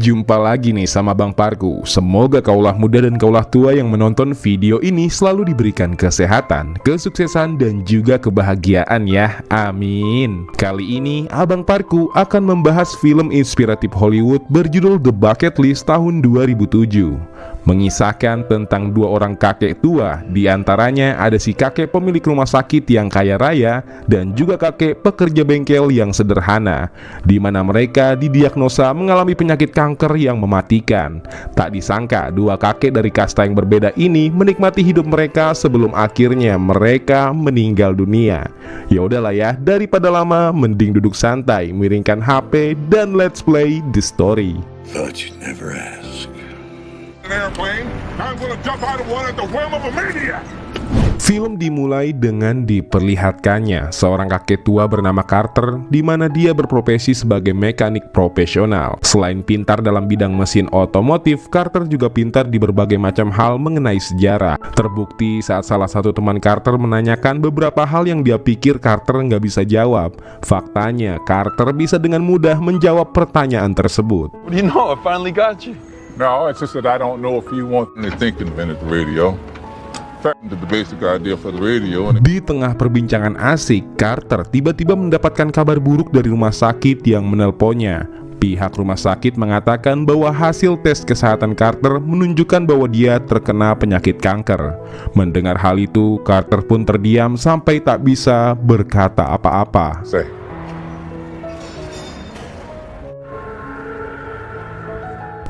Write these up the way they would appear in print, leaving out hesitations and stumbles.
Jumpa lagi nih sama Bang Parku. Semoga kaulah muda dan kaulah tua yang menonton video ini selalu diberikan kesehatan, kesuksesan, dan juga kebahagiaan ya. Amin. Kali ini Abang Parku akan membahas film inspiratif Hollywood berjudul The Bucket List tahun 2007. Mengisahkan tentang dua orang kakek tua. Di antaranya ada si kakek pemilik rumah sakit yang kaya raya dan juga kakek pekerja bengkel yang sederhana, di mana mereka didiagnosa mengalami penyakit kanker yang mematikan. Tak disangka dua kakek dari kasta yang berbeda ini menikmati hidup mereka sebelum akhirnya mereka meninggal dunia. Ya udahlah ya, daripada lama mending duduk santai, miringkan HP dan let's play the story. Thought you'd never ask. Airplane, I'm gonna jump out of one at the whim of a maniac. Film dimulai dengan diperlihatkannya seorang kakek tua bernama Carter, di mana dia berprofesi sebagai mekanik profesional. Selain pintar dalam bidang mesin otomotif, Carter juga pintar di berbagai macam hal mengenai sejarah. Terbukti saat salah satu teman Carter menanyakan beberapa hal yang dia pikir Carter nggak bisa jawab. Faktanya, Carter bisa dengan mudah menjawab pertanyaan tersebut. What do you know? I finally got you. No, it's just that I don't know if you want to think invented the radio. The basic idea for the radio. Di tengah perbincangan asik, Carter tiba-tiba mendapatkan kabar buruk dari rumah sakit yang menelponnya. Pihak rumah sakit mengatakan bahwa hasil tes kesehatan Carter menunjukkan bahwa dia terkena penyakit kanker. Mendengar hal itu, Carter pun terdiam sampai tak bisa berkata apa-apa.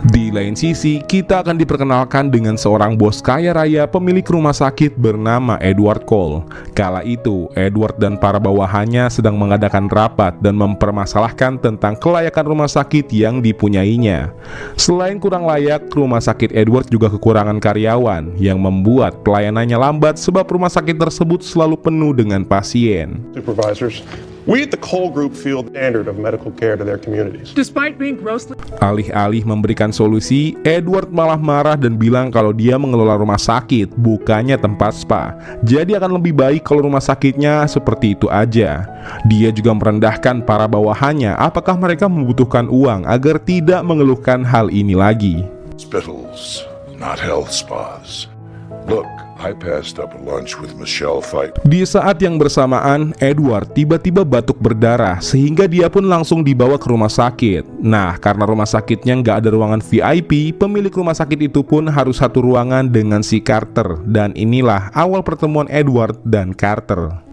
Di lain sisi, kita akan diperkenalkan dengan seorang bos kaya raya pemilik rumah sakit bernama Edward Cole. Kala itu, Edward dan para bawahannya sedang mengadakan rapat dan mempermasalahkan tentang kelayakan rumah sakit yang dipunyainya. Selain kurang layak, rumah sakit Edward juga kekurangan karyawan yang membuat pelayanannya lambat sebab rumah sakit tersebut selalu penuh dengan pasien. Supervisors, we at the Cole Group feel the standard of medical care to their communities. Despite being grossly... Alih-alih memberikan solusi, Edward malah marah dan bilang kalau dia mengelola rumah sakit, bukannya tempat spa. Jadi akan lebih baik kalau rumah sakitnya seperti itu aja. Dia juga merendahkan para bawahannya apakah mereka membutuhkan uang agar tidak mengeluhkan hal ini lagi. Hospitals, not health spas. Look, I passed up a lunch with Michelle Pfeiffer. Di saat yang bersamaan, Edward tiba-tiba batuk berdarah sehingga dia pun langsung dibawa ke rumah sakit. Nah, karena rumah sakitnya nggak ada ruangan VIP, pemilik rumah sakit itu pun harus satu ruangan dengan si Carter. Dan inilah awal pertemuan Edward dan Carter.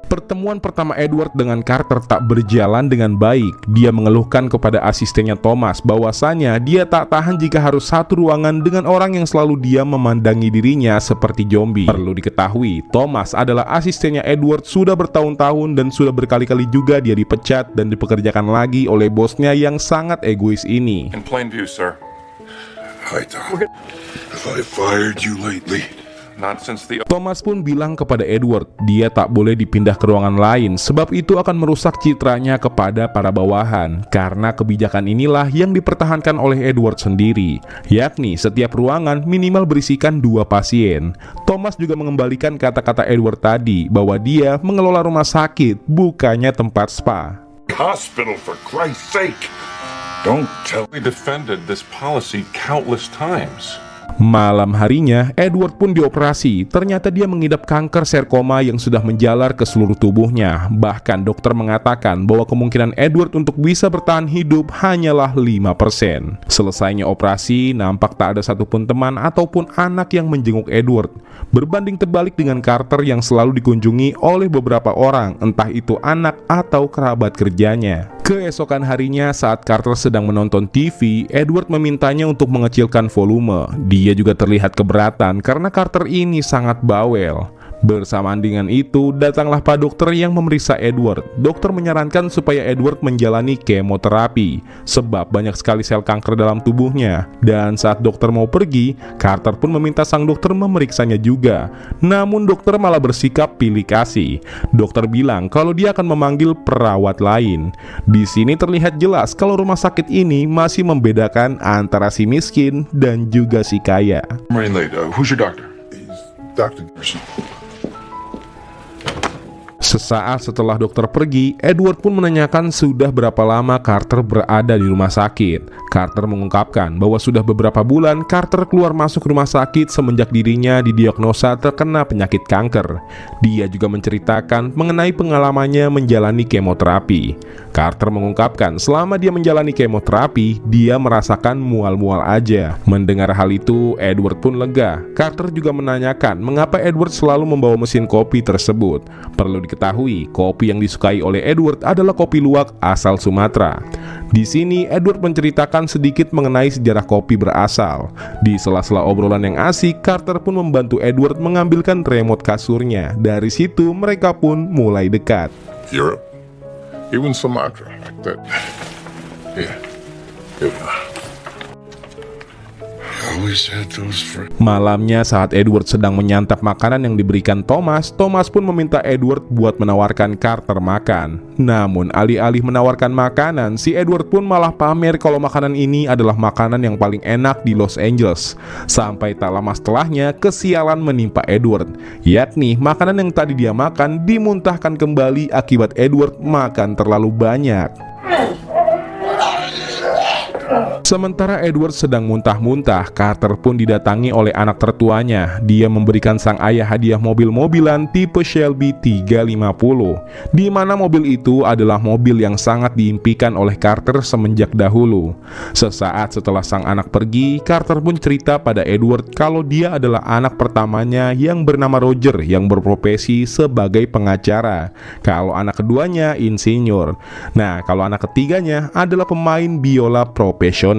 Pertemuan pertama Edward dengan Carter tak berjalan dengan baik. Dia mengeluhkan kepada asistennya Thomas bahwasanya dia tak tahan jika harus satu ruangan dengan orang yang selalu diam memandangi dirinya seperti zombie. Perlu diketahui, Thomas adalah asistennya Edward sudah bertahun-tahun dan sudah berkali-kali juga dia dipecat dan dipekerjakan lagi oleh bosnya yang sangat egois ini. In plain view, sir. Hi, Tom. Have I fired you lately? Not since the... Thomas pun bilang kepada Edward, dia tak boleh dipindah ke ruangan lain sebab itu akan merusak citranya kepada para bawahan. Karena kebijakan inilah yang dipertahankan oleh Edward sendiri, yakni setiap ruangan minimal berisikan 2 pasien. Thomas juga mengembalikan kata-kata Edward tadi bahwa dia mengelola rumah sakit, bukannya tempat spa. Hospital, for Christ's sake. Don't tell We defended this policy countless times. Malam harinya, Edward pun dioperasi. Ternyata dia mengidap kanker sarkoma yang sudah menjalar ke seluruh tubuhnya. Bahkan dokter mengatakan bahwa kemungkinan Edward untuk bisa bertahan hidup hanyalah 5%. Selesainya operasi, nampak tak ada satupun teman ataupun anak yang menjenguk Edward. Berbanding terbalik dengan Carter yang selalu dikunjungi oleh beberapa orang, entah itu anak atau kerabat kerjanya. Keesokan harinya saat Carter sedang menonton TV, Edward memintanya untuk mengecilkan volume. Dia juga terlihat keberatan karena Carter ini sangat bawel. Bersamaan dengan itu, datanglah Pak Dokter yang memeriksa Edward. Dokter menyarankan supaya Edward menjalani kemoterapi, sebab banyak sekali sel kanker dalam tubuhnya. Dan saat dokter mau pergi, Carter pun meminta sang dokter memeriksanya juga. Namun dokter malah bersikap pilih kasih. Dokter bilang kalau dia akan memanggil perawat lain. Di sini terlihat jelas kalau rumah sakit ini masih membedakan antara si miskin dan juga si kaya. I'm running late. Who's your doctor? He's Dr. Gerson. Sesaat setelah dokter pergi, Edward pun menanyakan sudah berapa lama Carter berada di rumah sakit. Carter mengungkapkan bahwa sudah beberapa bulan Carter keluar masuk rumah sakit semenjak dirinya didiagnosa terkena penyakit kanker. Dia juga menceritakan mengenai pengalamannya menjalani kemoterapi. Carter mengungkapkan selama dia menjalani kemoterapi, dia merasakan mual-mual aja. Mendengar hal itu, Edward pun lega. Carter juga menanyakan mengapa Edward selalu membawa mesin kopi tersebut. Perlu diketahui, kopi yang disukai oleh Edward adalah kopi luwak asal Sumatera. Di sini, Edward menceritakan sedikit mengenai sejarah kopi berasal. Di sela-sela obrolan yang asik, Carter pun membantu Edward mengambilkan remote kasurnya. Dari situ, mereka pun mulai dekat. Europe, even Sumatra, like that. Yeah, here we are. I always had those friends. Malamnya saat Edward sedang menyantap makanan yang diberikan Thomas pun meminta Edward buat menawarkan Carter makan. Namun alih-alih menawarkan makanan, si Edward pun malah pamer kalau makanan ini adalah makanan yang paling enak di Los Angeles. Sampai tak lama setelahnya, kesialan menimpa Edward, yakni makanan yang tadi dia makan dimuntahkan kembali akibat Edward makan terlalu banyak. Sementara Edward sedang muntah-muntah, Carter pun didatangi oleh anak tertuanya. Dia memberikan sang ayah hadiah mobil-mobilan tipe Shelby 350, di mana mobil itu adalah mobil yang sangat diimpikan oleh Carter semenjak dahulu. Sesaat setelah sang anak pergi, Carter pun cerita pada Edward kalau dia adalah anak pertamanya yang bernama Roger yang berprofesi sebagai pengacara. Kalau anak keduanya insinyur. Nah, kalau anak ketiganya adalah pemain biola profesional.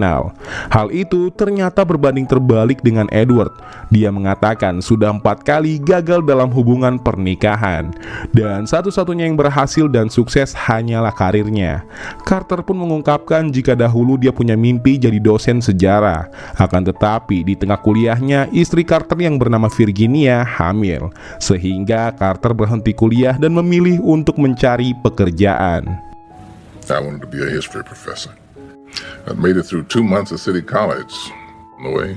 Hal itu ternyata berbanding terbalik dengan Edward. Dia mengatakan sudah 4 kali gagal dalam hubungan pernikahan, dan satu-satunya yang berhasil dan sukses hanyalah karirnya. Carter pun mengungkapkan jika dahulu dia punya mimpi jadi dosen sejarah. Akan tetapi di tengah kuliahnya, istri Carter yang bernama Virginia hamil, sehingga Carter berhenti kuliah dan memilih untuk mencari pekerjaan. I wanted to be a history professor. I made it through 2 months of City College. On the way.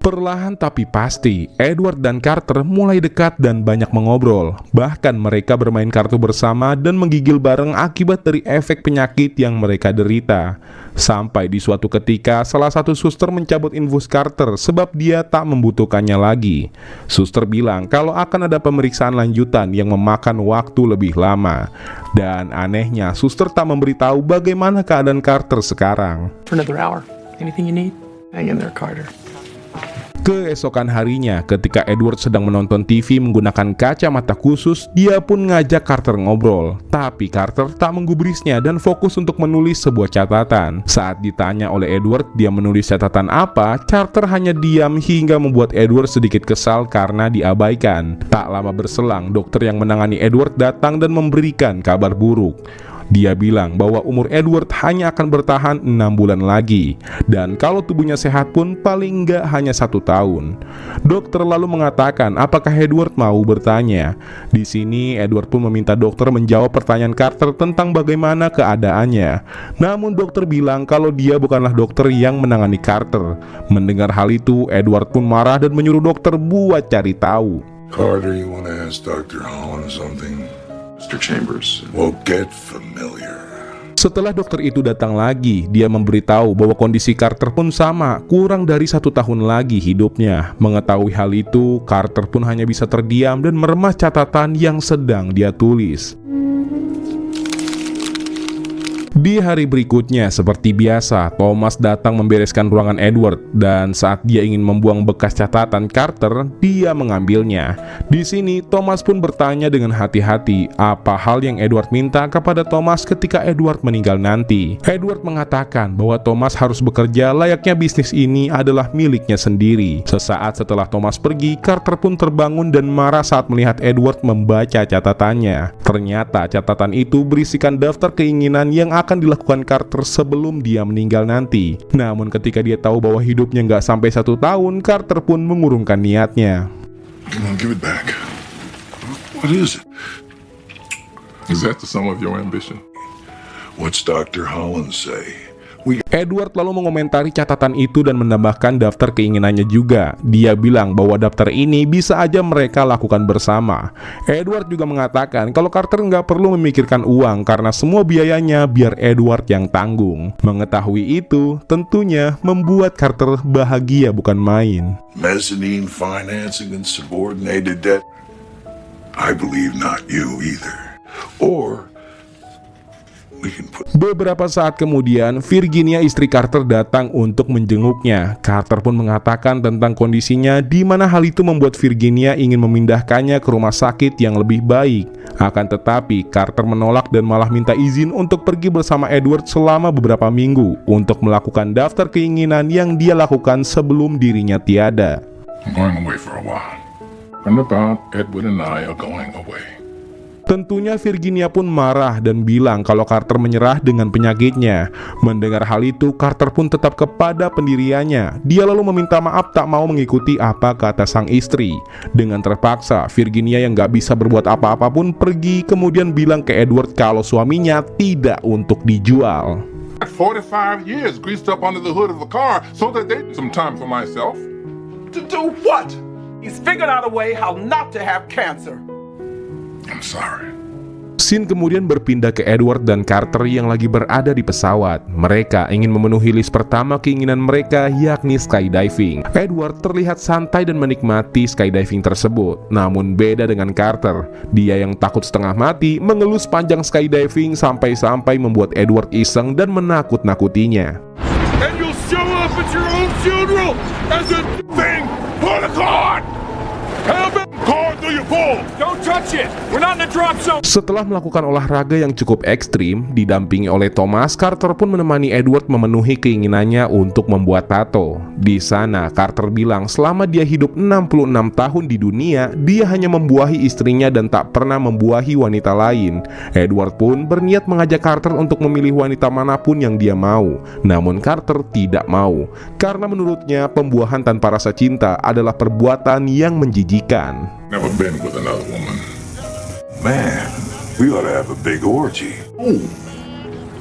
Perlahan tapi pasti, Edward dan Carter mulai dekat dan banyak mengobrol. Bahkan mereka bermain kartu bersama dan menggigil bareng akibat dari efek penyakit yang mereka derita. Sampai di suatu ketika, salah satu suster mencabut infus Carter sebab dia tak membutuhkannya lagi. Suster bilang kalau akan ada pemeriksaan lanjutan yang memakan waktu lebih lama. Dan anehnya, suster tak memberitahu bagaimana keadaan Carter sekarang. For another hour. Anything you need? Hang in there, Carter. Keesokan harinya, ketika Edward sedang menonton TV menggunakan kacamata khusus, dia pun ngajak Carter ngobrol. Tapi Carter tak menggubrisnya dan fokus untuk menulis sebuah catatan. Saat ditanya oleh Edward dia menulis catatan apa, Carter hanya diam hingga membuat Edward sedikit kesal karena diabaikan. Tak lama berselang, dokter yang menangani Edward datang dan memberikan kabar buruk. Dia bilang bahwa umur Edward hanya akan bertahan 6 bulan lagi, dan kalau tubuhnya sehat pun paling enggak hanya 1 tahun. Dokter lalu mengatakan apakah Edward mau bertanya. Di sini Edward pun meminta dokter menjawab pertanyaan Carter tentang bagaimana keadaannya. Namun dokter bilang kalau dia bukanlah dokter yang menangani Carter. Mendengar hal itu, Edward pun marah dan menyuruh dokter buat cari tahu. Carter, you want to ask Dr. Holland something? Mr. Chambers. Well, get familiar. Setelah dokter itu datang lagi, dia memberitahu bahwa kondisi Carter pun sama, kurang dari 1 tahun lagi hidupnya. Mengetahui hal itu, Carter pun hanya bisa terdiam dan meremas catatan yang sedang dia tulis. Di hari berikutnya, seperti biasa, Thomas datang membereskan ruangan Edward, dan saat dia ingin membuang bekas catatan Carter, dia mengambilnya. Di sini, Thomas pun bertanya dengan hati-hati apa hal yang Edward minta kepada Thomas ketika Edward meninggal nanti. Edward mengatakan bahwa Thomas harus bekerja layaknya bisnis ini adalah miliknya sendiri. Sesaat setelah Thomas pergi, Carter pun terbangun dan marah saat melihat Edward membaca catatannya. Ternyata catatan itu berisikan daftar keinginan yang akan dilakukan Carter sebelum dia meninggal nanti. Namun ketika dia tahu bahwa hidupnya nggak sampai 1 tahun, Carter pun mengurungkan niatnya. Come on, give it back. What is it? Is that the sum of your ambition? What's Dr. Holland say? Edward lalu mengomentari catatan itu dan menambahkan daftar keinginannya juga. Dia bilang bahwa daftar ini bisa aja mereka lakukan bersama. Edward juga mengatakan kalau Carter nggak perlu memikirkan uang karena semua biayanya biar Edward yang tanggung. Mengetahui itu tentunya membuat Carter bahagia bukan main. Mezzanine financing and subordinated debt? I believe not you either. Or we can put... Beberapa saat kemudian, Virginia istri Carter datang untuk menjenguknya. Carter pun mengatakan tentang kondisinya, di mana hal itu membuat Virginia ingin memindahkannya ke rumah sakit yang lebih baik. Akan tetapi, Carter menolak dan malah minta izin untuk pergi bersama Edward selama beberapa minggu untuk melakukan daftar keinginan yang dia lakukan sebelum dirinya tiada. I'm going away for a while. And about Edward and I are going away. Tentunya Virginia pun marah dan bilang kalau Carter menyerah dengan penyakitnya. Mendengar hal itu, Carter pun tetap kepada pendiriannya. Dia lalu meminta maaf tak mau mengikuti apa kata sang istri. Dengan terpaksa, Virginia yang gak bisa berbuat apa-apa pun pergi kemudian bilang ke Edward kalau suaminya tidak untuk dijual. 45 years greased up under the hood of a car so that they had some time for myself. To do what? He's figured out a way how not to have cancer. I'm sorry. Scene kemudian berpindah ke Edward dan Carter yang lagi berada di pesawat. Mereka ingin memenuhi list pertama keinginan mereka, yakni skydiving. Edward terlihat santai dan menikmati skydiving tersebut. Namun beda dengan Carter, dia yang takut setengah mati mengeluh sepanjang skydiving sampai-sampai membuat Edward iseng dan menakut-nakutinya. And you'll show up at your own funeral as a thing for the card! How about card do you pull? Don't touch it. We're not in a drop zone. Setelah melakukan olahraga yang cukup ekstrim, didampingi oleh Thomas, Carter pun menemani Edward memenuhi keinginannya untuk membuat tato. Di sana, Carter bilang selama dia hidup 66 tahun di dunia, dia hanya membuahi istrinya dan tak pernah membuahi wanita lain. Edward pun berniat mengajak Carter untuk memilih wanita manapun yang dia mau. Namun Carter tidak mau, karena menurutnya pembuahan tanpa rasa cinta adalah perbuatan yang menjijikan. Never been with another woman. Man, we ought to have a big orgy.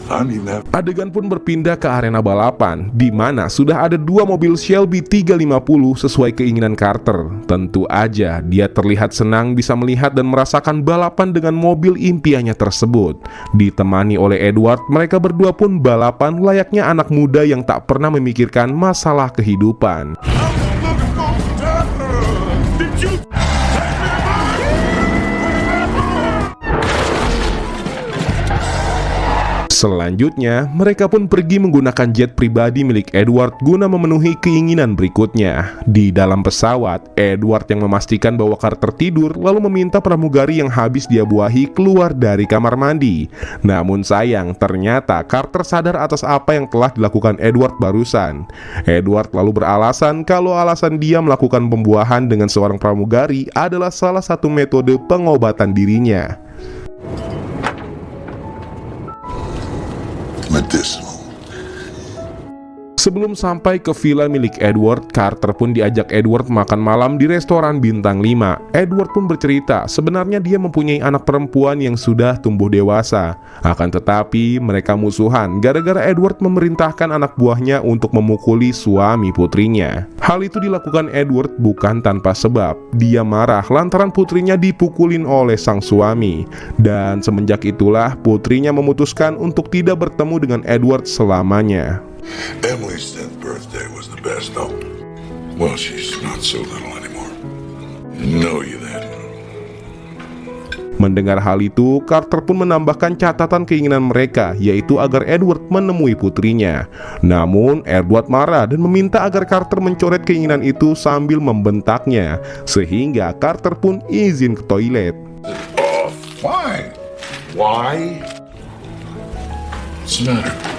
I don't even have... Adegan pun berpindah ke arena balapan, di mana sudah ada dua mobil Shelby 350 sesuai keinginan Carter. Tentu aja dia terlihat senang bisa melihat dan merasakan balapan dengan mobil impiannya tersebut. Ditemani oleh Edward, mereka berdua pun balapan layaknya anak muda yang tak pernah memikirkan masalah kehidupan. Selanjutnya, mereka pun pergi menggunakan jet pribadi milik Edward guna memenuhi keinginan berikutnya. Di dalam pesawat, Edward yang memastikan bahwa Carter tidur lalu meminta pramugari yang habis dia buahi keluar dari kamar mandi. Namun sayang, ternyata Carter sadar atas apa yang telah dilakukan Edward barusan. Edward lalu beralasan kalau alasan dia melakukan pembuahan dengan seorang pramugari adalah salah satu metode pengobatan dirinya. medicinal. Sebelum sampai ke villa milik Edward, Carter pun diajak Edward makan malam di restoran bintang 5. Edward pun bercerita sebenarnya dia mempunyai anak perempuan yang sudah tumbuh dewasa. Akan tetapi mereka musuhan gara-gara Edward memerintahkan anak buahnya untuk memukuli suami putrinya. Hal itu dilakukan Edward bukan tanpa sebab. Dia marah lantaran putrinya dipukulin oleh sang suami. Dan semenjak itulah putrinya memutuskan untuk tidak bertemu dengan Edward selamanya. Emily's 10th birthday was the best, though. Well, she's not so little anymore. Know you that. Mendengar hal itu, Carter pun menambahkan catatan keinginan mereka, yaitu agar Edward menemui putrinya. Namun, Edward marah dan meminta agar Carter mencoret keinginan itu sambil membentaknya, sehingga Carter pun izin ke toilet. Why? Why? What's the matter?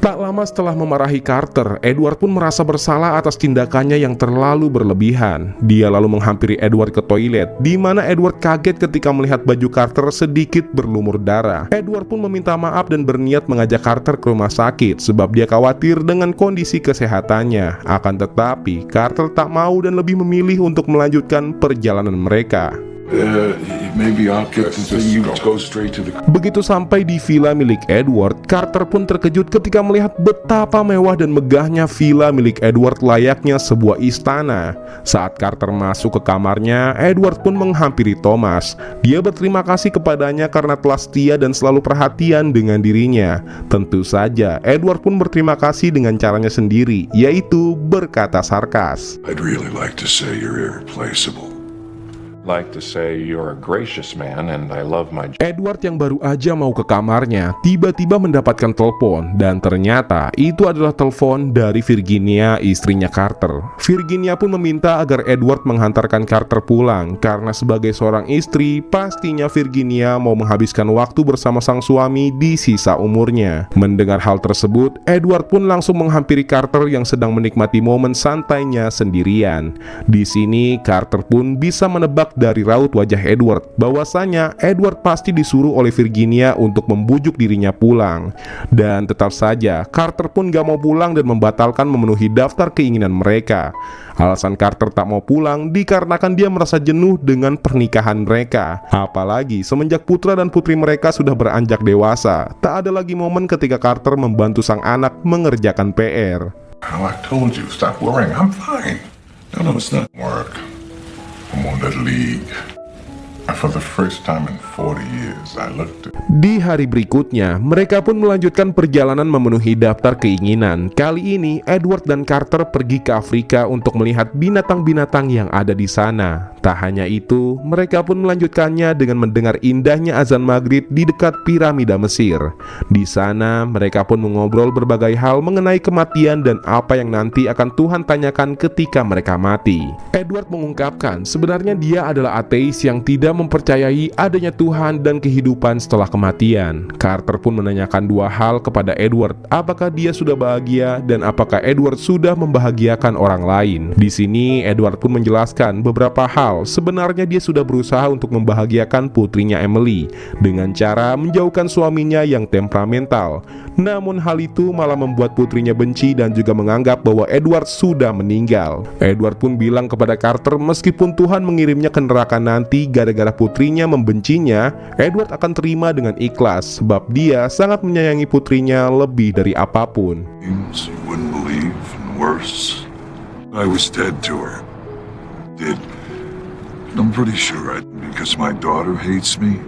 Tak lama setelah memarahi Carter, Edward pun merasa bersalah atas tindakannya yang terlalu berlebihan. Dia lalu menghampiri Edward ke toilet, di mana Edward kaget ketika melihat baju Carter sedikit berlumur darah. Edward pun meminta maaf dan berniat mengajak Carter ke rumah sakit sebab dia khawatir dengan kondisi kesehatannya. Akan tetapi, Carter tak mau dan lebih memilih untuk melanjutkan perjalanan mereka. Maybe I'll get the thing. You go straight to the. Begitu sampai di villa milik Edward, Carter pun terkejut ketika melihat betapa mewah dan megahnya villa milik Edward layaknya sebuah istana. Saat Carter masuk ke kamarnya, Edward pun menghampiri Thomas. Dia berterima kasih kepadanya karena telah setia dan selalu perhatian dengan dirinya. Tentu saja, Edward pun berterima kasih dengan caranya sendiri, yaitu berkata sarkas. I'd really like to say you're irreplaceable. Like to say you're a gracious man and I love my Edward yang baru aja mau ke kamarnya tiba-tiba mendapatkan telepon, dan ternyata itu adalah telepon dari Virginia, istrinya Carter. Virginia pun meminta agar Edward menghantarkan Carter pulang karena sebagai seorang istri pastinya Virginia mau menghabiskan waktu bersama sang suami di sisa umurnya. Mendengar hal tersebut, Edward pun langsung menghampiri Carter yang sedang menikmati momen santainya sendirian. Di sini Carter pun bisa menebak dari raut wajah Edward bahwasanya Edward pasti disuruh oleh Virginia untuk membujuk dirinya pulang. Dan tetap saja Carter pun gak mau pulang dan membatalkan memenuhi daftar keinginan mereka. Alasan Carter tak mau pulang dikarenakan dia merasa jenuh dengan pernikahan mereka. Apalagi semenjak putra dan putri mereka sudah beranjak dewasa, tak ada lagi momen ketika Carter membantu sang anak mengerjakan PR. How I told you, stop worrying. I'm fine. No, it's not work. I'm on that league. And for the first time in 40 years, I looked at. Di hari berikutnya, mereka pun melanjutkan perjalanan memenuhi daftar keinginan. Kali ini, Edward dan Carter pergi ke Afrika untuk melihat binatang-binatang yang ada di sana. Tak hanya itu, mereka pun melanjutkannya dengan mendengar indahnya azan maghrib di dekat piramida Mesir. Di sana, mereka pun mengobrol berbagai hal mengenai kematian dan apa yang nanti akan Tuhan tanyakan ketika mereka mati. Edward mengungkapkan sebenarnya dia adalah ateis yang tidak mempercayai adanya Tuhan dan kehidupan setelah kematian. Carter pun menanyakan dua hal kepada Edward, apakah dia sudah bahagia dan apakah Edward sudah membahagiakan orang lain. Di sini Edward pun menjelaskan beberapa hal. Sebenarnya dia sudah berusaha untuk membahagiakan putrinya Emily dengan cara menjauhkan suaminya yang temperamental. Namun hal itu malah membuat putrinya benci dan juga menganggap bahwa Edward sudah meninggal. Edward pun bilang kepada Carter meskipun Tuhan mengirimnya ke neraka nanti gara-gara putrinya membencinya, Edward akan terima dengan ikhlas sebab dia sangat menyayangi putrinya lebih dari apapun. Things you wouldn't believe, and worse. I was dead to her. Did. I'm pretty sure because my daughter hates me.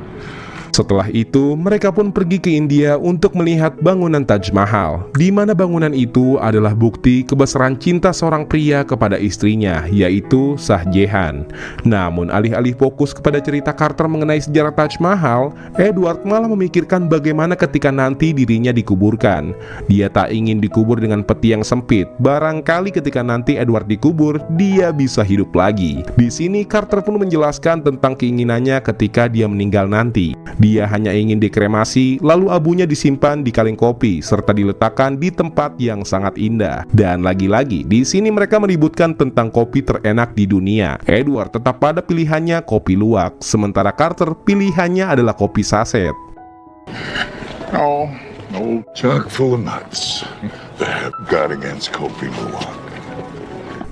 Setelah itu, mereka pun pergi ke India untuk melihat bangunan Taj Mahal, di mana bangunan itu adalah bukti kebesaran cinta seorang pria kepada istrinya, yaitu Shah Jahan. Namun, alih-alih fokus kepada cerita Carter mengenai sejarah Taj Mahal, Edward malah memikirkan bagaimana ketika nanti dirinya dikuburkan. Dia tak ingin dikubur dengan peti yang sempit. Barangkali ketika nanti Edward dikubur, dia bisa hidup lagi. Di sini, Carter pun menjelaskan tentang keinginannya ketika dia meninggal nanti. Dia hanya ingin dikremasi, lalu abunya disimpan di kaleng kopi, serta diletakkan di tempat yang sangat indah. Dan lagi-lagi, di sini mereka meributkan tentang kopi terenak di dunia. Edward tetap pada pilihannya kopi luwak, sementara Carter pilihannya adalah kopi saset. Oh, old jug full of nuts. The head got against Kopi Luwak.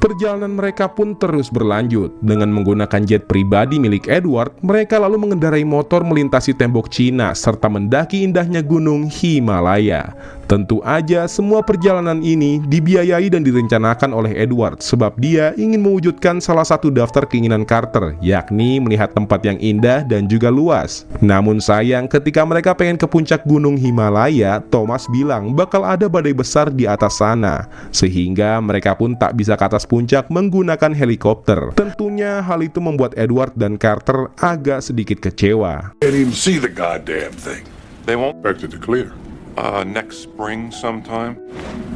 Perjalanan mereka pun terus berlanjut. Dengan menggunakan jet pribadi milik Edward, mereka lalu mengendarai motor melintasi tembok Cina serta mendaki indahnya gunung Himalaya. Tentu aja semua perjalanan ini dibiayai dan direncanakan oleh Edward sebab dia ingin mewujudkan salah satu daftar keinginan Carter, yakni melihat tempat yang indah dan juga luas. Namun sayang, ketika mereka pengen ke puncak gunung Himalaya, Thomas bilang bakal ada badai besar di atas sana, sehingga mereka pun tak bisa ke atas puncak menggunakan helikopter. Tentunya hal itu membuat Edward dan Carter agak sedikit kecewa. Can't even see the goddamn thing. They won't Expected to clear. next spring sometime.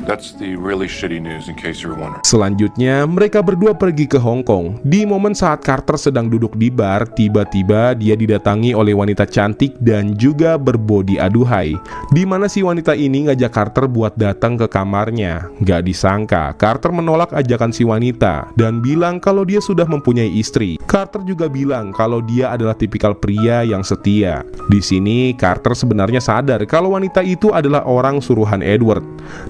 That's the really shitty news in case you're wondering. Selanjutnya, mereka berdua pergi ke Hong Kong. Di momen saat Carter sedang duduk di bar, tiba-tiba dia didatangi oleh wanita cantik dan juga berbodi aduhai. Di mana si wanita ini ngajak Carter buat datang ke kamarnya. Gak disangka, Carter menolak ajakan si wanita dan bilang kalau dia sudah mempunyai istri. Carter juga bilang kalau dia adalah tipikal pria yang setia. Di sini, Carter sebenarnya sadar kalau wanita itu adalah orang suruhan Edward.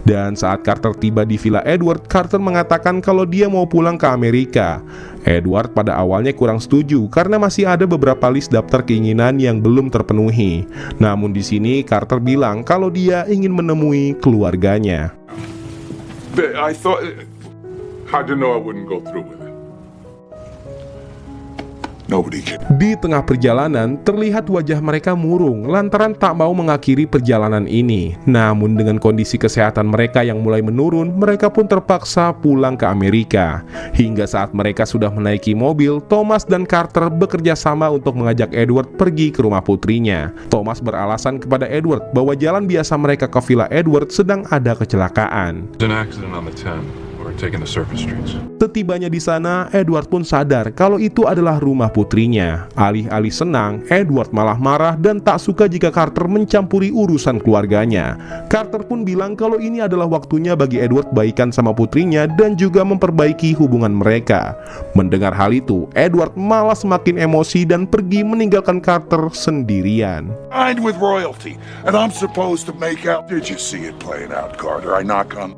Dan saat Carter tiba di Villa Edward, Carter mengatakan kalau dia mau pulang ke Amerika. Edward pada awalnya kurang setuju karena masih ada beberapa list daftar keinginan yang belum terpenuhi. Namun di sini Carter bilang kalau dia ingin menemui keluarganya. I thought. How'd you know I wouldn't go through with it? Nobody can. Di tengah perjalanan, terlihat wajah mereka murung lantaran tak mau mengakhiri perjalanan ini. Namun dengan kondisi kesehatan mereka yang mulai menurun, mereka pun terpaksa pulang ke Amerika. Hingga saat mereka sudah menaiki mobil, Thomas dan Carter bekerja sama untuk mengajak Edward pergi ke rumah putrinya. Thomas beralasan kepada Edward bahwa jalan biasa mereka ke Villa Edward sedang ada kecelakaan. There's an accident on the 10. We're taking the surface streets. Setibanya di sana, Edward pun sadar kalau itu adalah rumah putrinya. Alih-alih senang, Edward malah marah dan tak suka jika Carter mencampuri urusan keluarganya. Carter pun bilang kalau ini adalah waktunya bagi Edward baikan sama putrinya dan juga memperbaiki hubungan mereka. Mendengar hal itu, Edward malah semakin emosi dan pergi meninggalkan Carter sendirian. Signed with royalty, and I'm supposed to make out. Did you see it playing out, Carter? I knock on.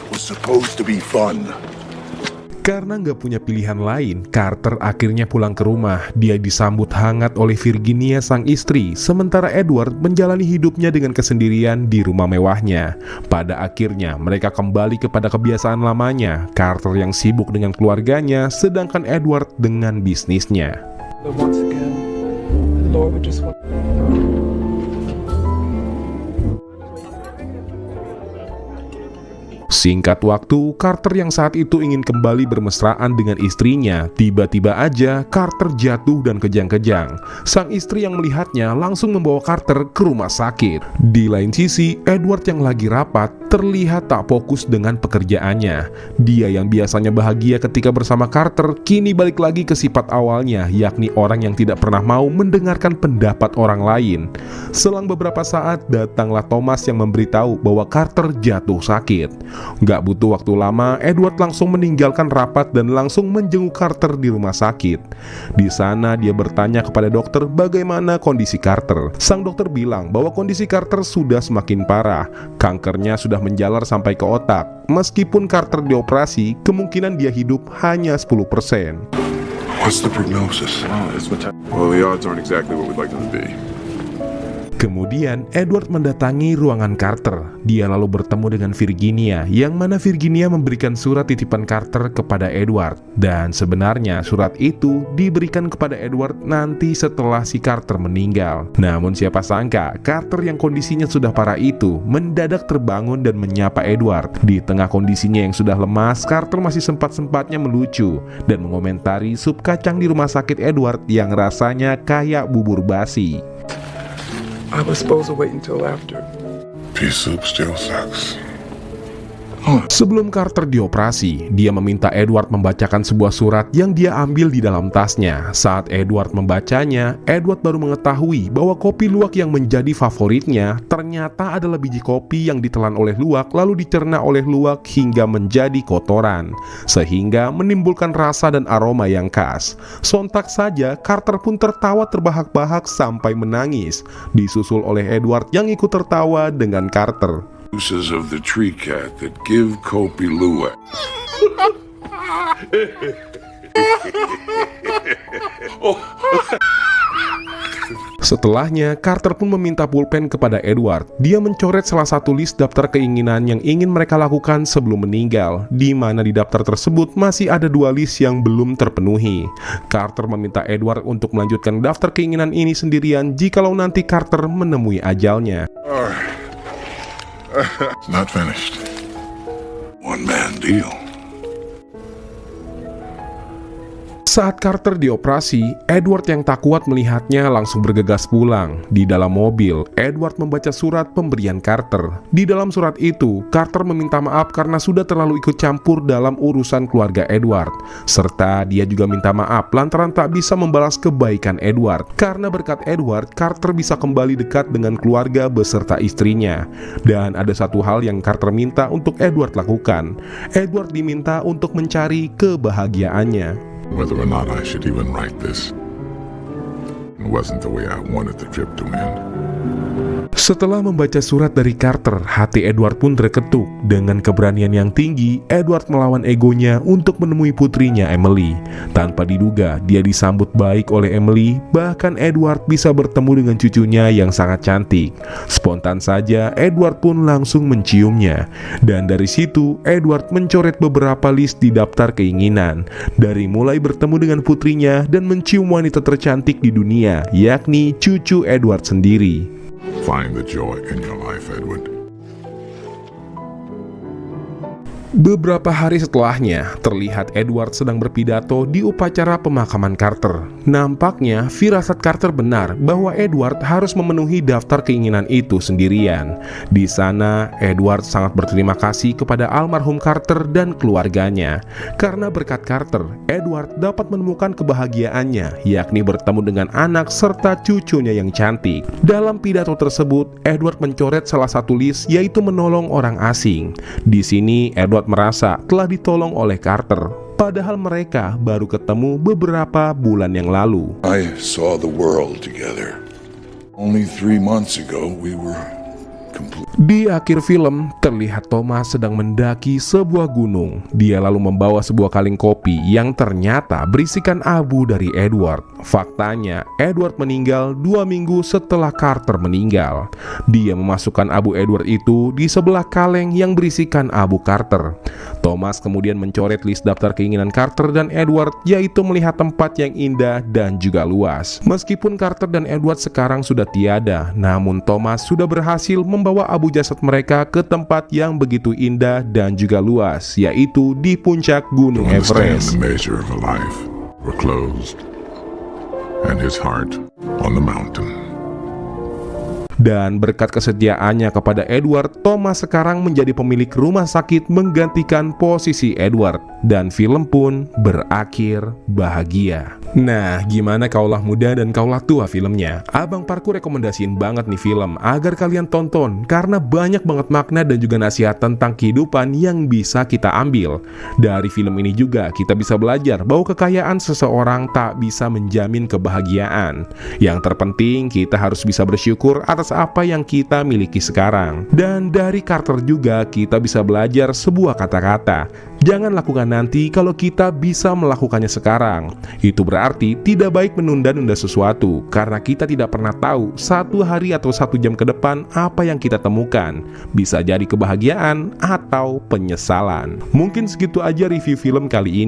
It was supposed to be fun. Karena nggak punya pilihan lain, Carter akhirnya pulang ke rumah. Dia disambut hangat oleh Virginia sang istri, sementara Edward menjalani hidupnya dengan kesendirian di rumah mewahnya. Pada akhirnya, mereka kembali kepada kebiasaan lamanya. Carter yang sibuk dengan keluarganya, sedangkan Edward dengan bisnisnya. But once again, the Lord would just want. Singkat waktu, Carter yang saat itu ingin kembali bermesraan dengan istrinya, tiba-tiba aja Carter jatuh dan kejang-kejang. Sang istri yang melihatnya langsung membawa Carter ke rumah sakit. Di lain sisi, Edward yang lagi rapat terlihat tak fokus dengan pekerjaannya. Dia yang biasanya bahagia ketika bersama Carter, kini balik lagi ke sifat awalnya, yakni orang yang tidak pernah mau mendengarkan pendapat orang lain. Selang beberapa saat, datanglah Thomas yang memberitahu bahwa Carter jatuh sakit. Gak butuh waktu lama, Edward langsung meninggalkan rapat dan langsung menjenguk Carter di rumah sakit. Di sana dia bertanya kepada dokter bagaimana kondisi Carter. Sang dokter bilang bahwa kondisi Carter sudah semakin parah. Kankernya sudah menjalar sampai ke otak. Meskipun Carter dioperasi, kemungkinan dia hidup hanya 10%. What's the prognosis? Well, the odds aren't exactly what we'd like them to be. Kemudian Edward mendatangi ruangan Carter. Dia lalu bertemu dengan Virginia, yang mana Virginia memberikan surat titipan Carter kepada Edward. Dan sebenarnya surat itu diberikan kepada Edward nanti setelah si Carter meninggal. Namun siapa sangka Carter yang kondisinya sudah parah itu mendadak terbangun dan menyapa Edward. Di tengah kondisinya yang sudah lemas, Carter masih sempat-sempatnya melucu dan mengomentari sup kacang di rumah sakit Edward yang rasanya kayak bubur basi. I was supposed to wait until after. Pea soup still sucks. Sebelum Carter dioperasi, dia meminta Edward membacakan sebuah surat yang dia ambil di dalam tasnya. Saat Edward membacanya, Edward baru mengetahui bahwa kopi luwak yang menjadi favoritnya ternyata adalah biji kopi yang ditelan oleh luwak lalu dicerna oleh luwak hingga menjadi kotoran, sehingga menimbulkan rasa dan aroma yang khas. Sontak saja Carter pun tertawa terbahak-bahak sampai menangis, disusul oleh Edward yang ikut tertawa dengan Carter. Juices of the tree cat that give Kopi Luwak. Setelahnya, Carter pun meminta pulpen kepada Edward. Dia mencoret salah satu list daftar keinginan yang ingin mereka lakukan sebelum meninggal, di mana di daftar tersebut masih ada 2 list yang belum terpenuhi. Carter meminta Edward untuk melanjutkan daftar keinginan ini sendirian jikalau nanti Carter menemui ajalnya. It's not finished. One man deal. Saat Carter dioperasi, Edward yang tak kuat melihatnya langsung bergegas pulang. Di dalam mobil, Edward membaca surat pemberian Carter. Di dalam surat itu, Carter meminta maaf karena sudah terlalu ikut campur dalam urusan keluarga Edward. Serta dia juga minta maaf lantaran tak bisa membalas kebaikan Edward. Karena berkat Edward, Carter bisa kembali dekat dengan keluarga beserta istrinya. Dan ada satu hal yang Carter minta untuk Edward lakukan. Edward diminta untuk mencari kebahagiaannya. Whether or not I should even write this, it wasn't the way I wanted the trip to end. Setelah membaca surat dari Carter, hati Edward pun terketuk. Dengan keberanian yang tinggi, Edward melawan egonya untuk menemui putrinya Emily. Tanpa diduga, dia disambut baik oleh Emily, bahkan Edward bisa bertemu dengan cucunya yang sangat cantik. Spontan saja, Edward pun langsung menciumnya. Dan dari situ, Edward mencoret beberapa list di daftar keinginan. Dari mulai bertemu dengan putrinya dan mencium wanita tercantik di dunia, yakni cucu Edward sendiri. Find the joy in your life, Edward. Beberapa hari setelahnya, terlihat Edward sedang berpidato di upacara pemakaman Carter. Nampaknya, firasat Carter benar bahwa Edward harus memenuhi daftar keinginan itu sendirian. Di sana, Edward sangat berterima kasih kepada almarhum Carter dan keluarganya. Karena berkat Carter, Edward dapat menemukan kebahagiaannya, yakni bertemu dengan anak serta cucunya yang cantik. Dalam pidato tersebut, Edward mencoret salah satu list, yaitu menolong orang asing. Di sini, Edward merasa telah ditolong oleh Carter, padahal mereka baru ketemu beberapa bulan yang lalu. I saw the world together. Only 3 months ago, we were complete. Di akhir film, terlihat Thomas sedang mendaki sebuah gunung. Dia lalu membawa sebuah kaleng kopi yang ternyata berisikan abu dari Edward. Faktanya, Edward meninggal 2 minggu setelah Carter meninggal. Dia memasukkan abu Edward itu di sebelah kaleng yang berisikan abu Carter. Thomas kemudian mencoret list daftar keinginan Carter dan Edward, yaitu melihat tempat yang indah dan juga luas. Meskipun Carter dan Edward sekarang sudah tiada, namun Thomas sudah berhasil membawa abu jasad mereka ke tempat yang begitu indah dan juga luas, yaitu di puncak Gunung To understand Everest. the measure of a life were closed, and his heart on the mountain. Dan berkat kesetiaannya kepada Edward, Thomas sekarang menjadi pemilik rumah sakit menggantikan posisi Edward. Dan film pun berakhir bahagia. Nah, gimana kaulah muda dan kaulah tua filmnya? Abang Parku rekomendasiin banget nih film agar kalian tonton, karena banyak banget makna dan juga nasihat tentang kehidupan yang bisa kita ambil. Dari film ini juga kita bisa belajar bahwa kekayaan seseorang tak bisa menjamin kebahagiaan. Yang terpenting kita harus bisa bersyukur atas apa yang kita miliki sekarang. Dan dari Carter juga kita bisa belajar sebuah kata-kata. Jangan lakukan nanti kalau kita bisa melakukannya sekarang. Itu berarti tidak baik menunda-nunda sesuatu, karena kita tidak pernah tahu 1 hari atau 1 jam ke depan apa yang kita temukan. Bisa jadi kebahagiaan atau penyesalan. Mungkin segitu aja review film kali ini.